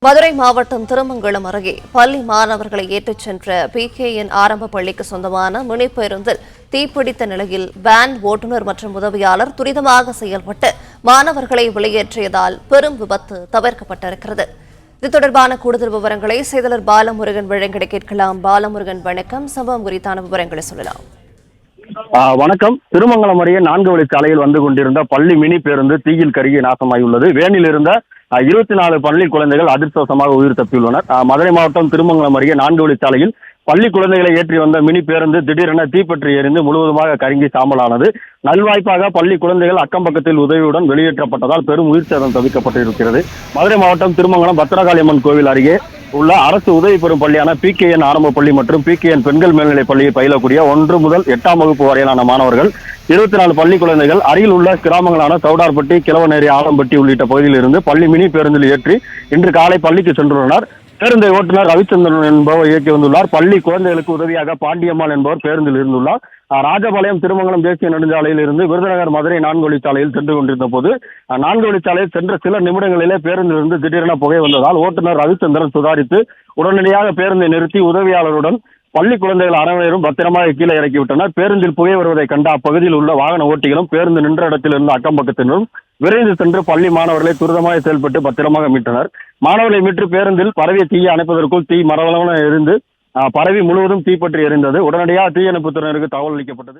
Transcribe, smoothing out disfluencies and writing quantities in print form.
மதுரை மாவட்டம் திருமங்கலம் அருகே பள்ளி மாணவர்களை ஏற்றிச் சென்ற PKN ஆரம்ப பள்ளிக்கு சொந்தமான மினி பேருந்தில் தீப்பிடித்த நிலையில் வேன் ஓட்டுநர் மற்றும் உதவியாளர் துரிதமாக செயல்பட்டு மாணவர்களை வெளியேற்றியதால் பெரும் விபத்து தவிர்க்கப்பட்டிருக்கிறது. இது தொடர்பான கூடுதல் விவரங்களை செய்தியாளர் பாலமுருகன் வழங்கிட கேட்கலாம். பாலமுருகன், வணக்கம். சம்பவம் குறித்தான விவரங்களை சொல்லலாம். வணக்கம். திருமங்கலம் அருகே 4 வழிச்சாலையில் வந்து கொண்டிருந்த பள்ளி மினி பேருந்து தீயில் கருகி நாசமாகியுள்ளது. வேனில் இருந்த 24 பள்ளி குழந்தைகள் அதிர்ஷ்டவசமாக உயிர் தப்பியுள்ளனர். மதுரை மாவட்டம் திருமங்கலம் அருகே 4 வழிச்சாலையில் பள்ளி குழந்தைகளை ஏற்றி வந்த மினி பேருந்து திடீரென தீப்பற்றி எரிந்து முழுவதுமாக கருங்கி சாம்பலானது. நல்வாய்ப்பாக பள்ளி குழந்தைகள் அக்கம் பக்கத்தில் உதவியுடன் வெளியேற்றப்பட்டதால் பெரும் உயிர் சேதம் தவிர்க்கப்பட்டிருக்கிறது. மதுரை மாவட்டம் திருமங்கலம் பத்திரகாளியம்மன் கோவில் அருகே உள்ள அரசு உதவி பெறும் பள்ளியான PKN ஆரம்ப பள்ளி மற்றும் PKN பெண்கள் மேல்நிலைப் பள்ளியை பயிலக்கூடிய 1 முதல் 8ஆம் வகுப்பு வரையிலான மாணவர்கள் 24 பள்ளி குழந்தைகள் அருகில் உள்ள கிராமங்களான சவுடார்பட்டி, கிழவநேரி, ஆலம்பட்டி உள்ளிட்ட பகுதியில் இருந்து பள்ளி மினி பேருந்தில் ஏற்றி இன்று காலை பள்ளிக்கு சென்றுள்ளனர். பேருந்தை ஓட்டுநர் ரவிச்சந்திரன் என்பவர் இயக்கி வந்துள்ளார். பள்ளி குழந்தைகளுக்கு உதவியாக பாண்டியம்மாள் என்பவர் பேருந்தில் இருந்துள்ளார். ராஜபாளையம் திருமங்கலம் தேசிய நெடுஞ்சாலையில் இருந்து விருதுநகர் மதுரை 4 வழிச்சாலையில் சென்று கொண்டிருந்த போது 4 வழிச்சாலையில் சென்ற சில நிமிடங்களிலே பேருந்திலிருந்து திடீரென புகை வந்ததால் ஓட்டுநர் ரவிச்சந்திரன் சுதாரித்து உடனடியாக பேருந்தை நிறுத்தி உதவியாளருடன் பள்ளி குழந்தைகள் அனைவரும் பத்திரமாக கீழே இறக்கிவிட்டனர். பேருந்தில் புகை வருவதை கண்ட அப்பகுதியில் உள்ள வாகன ஓட்டிகளும் பேருந்து நின்ற இடத்தில் இருந்த அக்கம் பக்கத்தினரும் விரைந்து சென்று பள்ளி மாணவர்களை துரிதமாக செயல்பட்டு பத்திரமாக மீட்டனர். மாணவர்களை மீட்டு பேருந்தில் பரவிய தீயை அணைப்பதற்குள் தீ மரவளவென எரிந்து பரவி முழுவதும் தீப்பற்றி எரிந்தது. உடனடியாக தீயணைப்புத்துறையினருக்கு தகவல் அளிக்கப்பட்டது.